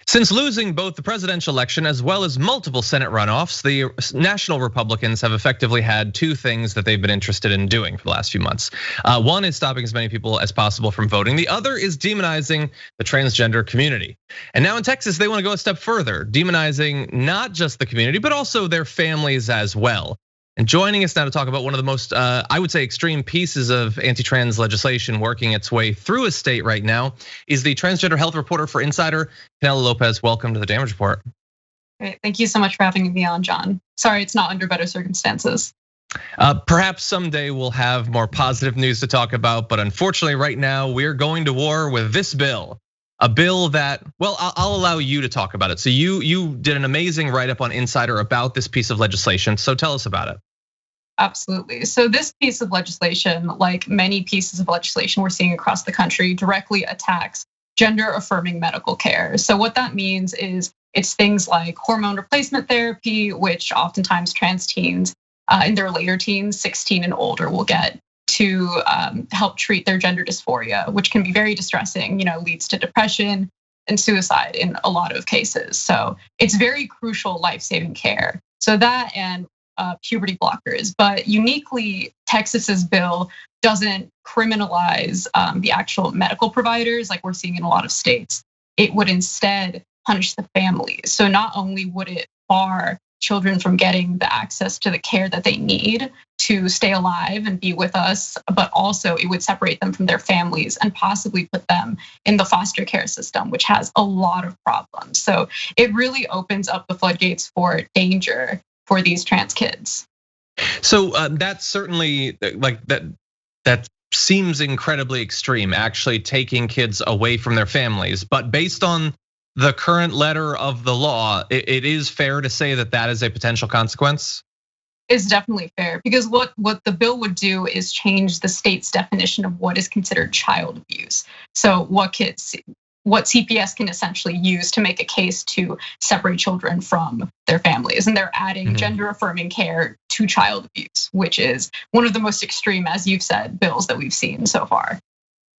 Since losing both the presidential election as well as multiple Senate runoffs, the national Republicans have effectively had two things that they've been interested in doing for the last few months. One is stopping as many people as possible from voting. The other is demonizing the transgender community. And now in Texas, they want to go a step further, demonizing not just the community, but also their families as well. And joining us now to talk about one of the most, I would say, extreme pieces of anti-trans legislation working its way through a state right now is the transgender health reporter for Insider, Canela López. Welcome to the Damage Report. Great, thank you so much for having me on, John. Sorry, it's not under better circumstances. Perhaps someday we'll have more positive news to talk about, but unfortunately right now we're going to war with this bill. A bill that, well, I'll allow you to talk about it. So you did an amazing write-up on Insider about this piece of legislation, so tell us about it. Absolutely. So this piece of legislation, like many pieces of legislation we're seeing across the country, directly attacks gender-affirming medical care. So what that means is it's things like hormone replacement therapy, which oftentimes trans teens in their later teens, 16 and older, will get to help treat their gender dysphoria, which can be very distressing, leads to depression and suicide in a lot of cases. So it's very crucial life-saving care. So that and puberty blockers, but uniquely, Texas's bill doesn't criminalize the actual medical providers like we're seeing in a lot of states. It would instead punish the families. So not only would it bar children from getting the access to the care that they need to stay alive and be with us, but also it would separate them from their families and possibly put them in the foster care system, which has a lot of problems. So it really opens up the floodgates for danger for these trans kids. So that's certainly like that seems incredibly extreme, actually taking kids away from their families. But based on the current letter of the law, it is fair to say that that is a potential consequence? It's definitely fair, because what the bill would do is change the state's definition of what is considered child abuse. So what CPS can essentially use to make a case to separate children from their families. And they're adding gender affirming care to child abuse, which is one of the most extreme, as you've said, bills that we've seen so far.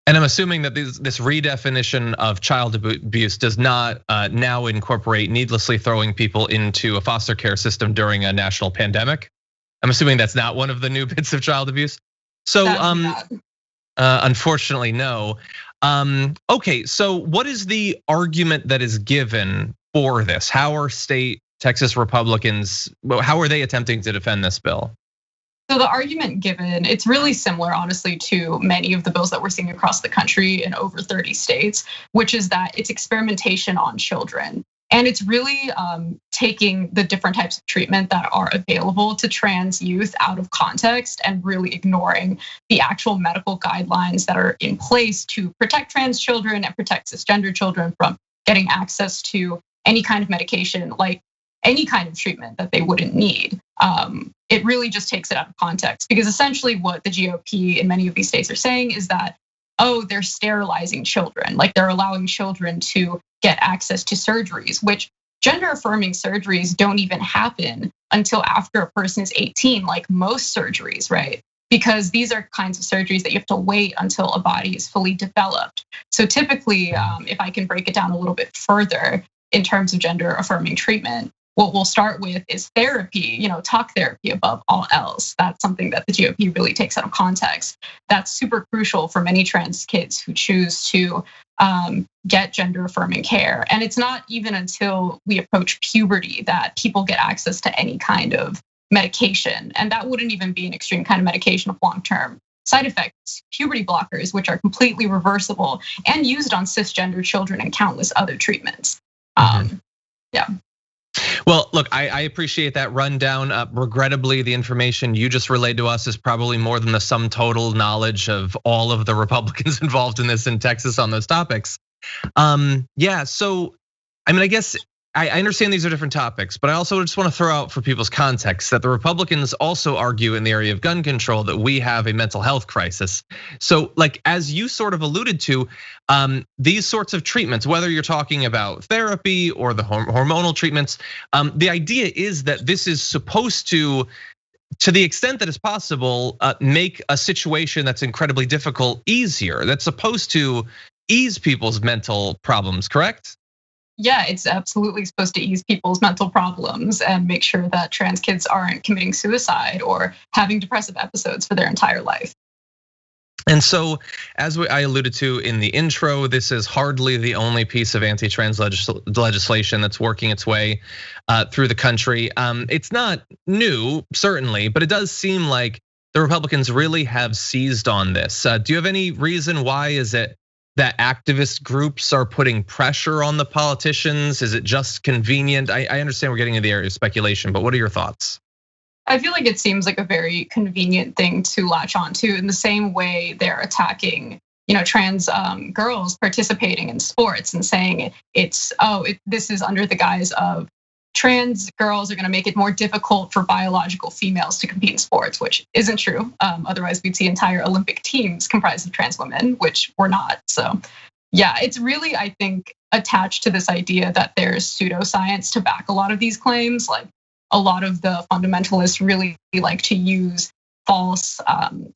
And I'm assuming that this redefinition of child abuse does not now incorporate needlessly throwing people into a foster care system during a national pandemic. I'm assuming that's not one of the new bits of child abuse. So unfortunately, no. Okay, so what is the argument that is given for this? How are state Texas Republicans, how are they attempting to defend this bill? So the argument given, it's really similar, honestly, to many of the bills that we're seeing across the country in over 30 states, which is that it's experimentation on children. And it's really taking the different types of treatment that are available to trans youth out of context and really ignoring the actual medical guidelines that are in place to protect trans children and protect cisgender children from getting access to any kind of medication, like any kind of treatment that they wouldn't need. It really just takes it out of context, because essentially what the GOP in many of these states are saying is that, oh, they're sterilizing children, like they're allowing children to get access to surgeries, which gender affirming surgeries don't even happen until after a person is 18, like most surgeries, right? Because these are kinds of surgeries that you have to wait until a body is fully developed. So typically, if I can break it down a little bit further in terms of gender affirming treatment, what we'll start with is therapy, talk therapy above all else. That's something that the GOP really takes out of context. That's super crucial for many trans kids who choose to get gender affirming care. And it's not even until we approach puberty that people get access to any kind of medication. And that wouldn't even be an extreme kind of medication of long-term side effects. Puberty blockers, which are completely reversible and used on cisgender children and countless other treatments. Yeah. Well, look, I appreciate that rundown. Regrettably, the information you just relayed to us is probably more than the sum total knowledge of all of the Republicans involved in this in Texas on those topics. Yeah, so I mean, I guess I understand these are different topics, but I also just want to throw out for people's context that the Republicans also argue in the area of gun control that we have a mental health crisis. So like, as you sort of alluded to, these sorts of treatments, whether you're talking about therapy or the hormonal treatments, the idea is that this is supposed to the extent that is possible, make a situation that's incredibly difficult easier. That's supposed to ease people's mental problems, correct? Yeah, it's absolutely supposed to ease people's mental problems and make sure that trans kids aren't committing suicide or having depressive episodes for their entire life. And so, as I alluded to in the intro, this is hardly the only piece of anti-trans legislation that's working its way through the country. It's not new, certainly, but it does seem like the Republicans really have seized on this. Do you have any reason why? Is it that activist groups are putting pressure on the politicians? Is it just convenient? I understand we're getting into the area of speculation, but what are your thoughts? I feel like it seems like a very convenient thing to latch onto in the same way they're attacking, trans girls participating in sports and saying this is under the guise of trans girls are going to make it more difficult for biological females to compete in sports, which isn't true. Otherwise, we'd see entire Olympic teams comprised of trans women, which we're not. So, yeah, it's really, I think, attached to this idea that there's pseudoscience to back a lot of these claims. Like, a lot of the fundamentalists really like to use false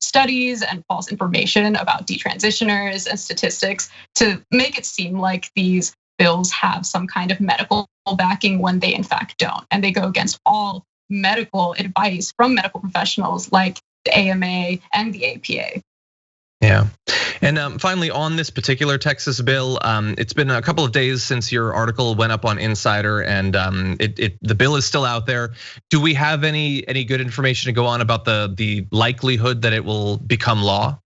studies and false information about detransitioners and statistics to make it seem like these bills have some kind of medical backing when they in fact don't. And they go against all medical advice from medical professionals like the AMA and the APA. Yeah, and finally on this particular Texas bill, it's been a couple of days since your article went up on Insider, and the bill is still out there. Do we have any good information to go on about the likelihood that it will become law?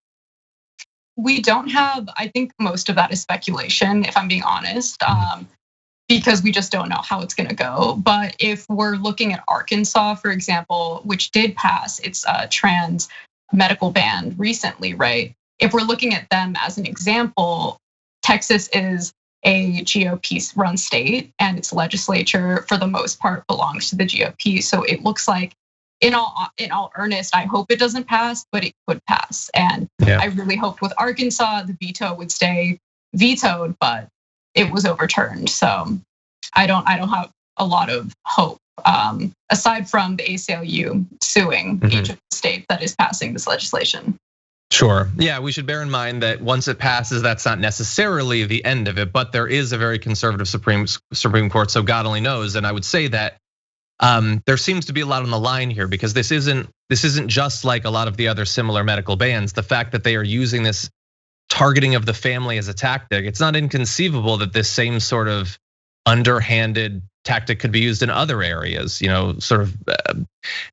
We don't have. I think most of that is speculation, if I'm being honest, because we just don't know how it's going to go. But if we're looking at Arkansas, for example, which did pass its trans medical ban recently, right? If we're looking at them as an example, Texas is a GOP-run state, and its legislature, for the most part, belongs to the GOP. So it looks like, in all earnest, I hope it doesn't pass, but it could pass. And I really hoped with Arkansas, the veto would stay vetoed, but it was overturned. So I don't have a lot of hope, aside from the ACLU suing each of the states that is passing this legislation. Sure. Yeah, we should bear in mind that once it passes, that's not necessarily the end of it, but there is a very conservative Supreme Court, so God only knows. And I would say that there seems to be a lot on the line here, because this isn't just like a lot of the other similar medical bans. The fact that they are using this targeting of the family as a tactic, it's not inconceivable that this same sort of underhanded tactic could be used in other areas, sort of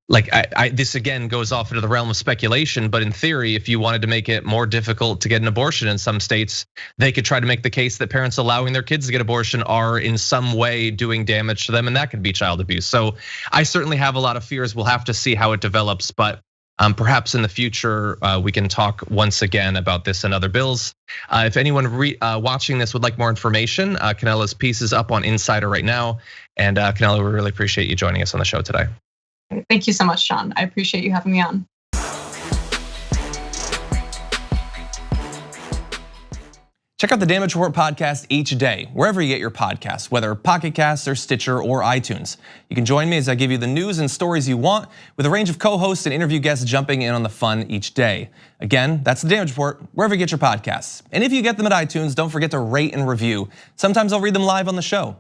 like this again goes off into the realm of speculation, but in theory, if you wanted to make it more difficult to get an abortion in some states, they could try to make the case that parents allowing their kids to get abortion are in some way doing damage to them, and that could be child abuse. So I certainly have a lot of fears. We'll have to see how it develops, but perhaps in the future, we can talk once again about this and other bills. If anyone watching this would like more information, Canela's piece is up on Insider right now. And Canela, we really appreciate you joining us on the show today. Thank you so much, Sean. I appreciate you having me on. Check out the Damage Report podcast each day, wherever you get your podcasts, whether Pocket Casts or Stitcher or iTunes. You can join me as I give you the news and stories you want, with a range of co-hosts and interview guests jumping in on the fun each day. Again, that's the Damage Report, wherever you get your podcasts. And if you get them at iTunes, don't forget to rate and review. Sometimes I'll read them live on the show.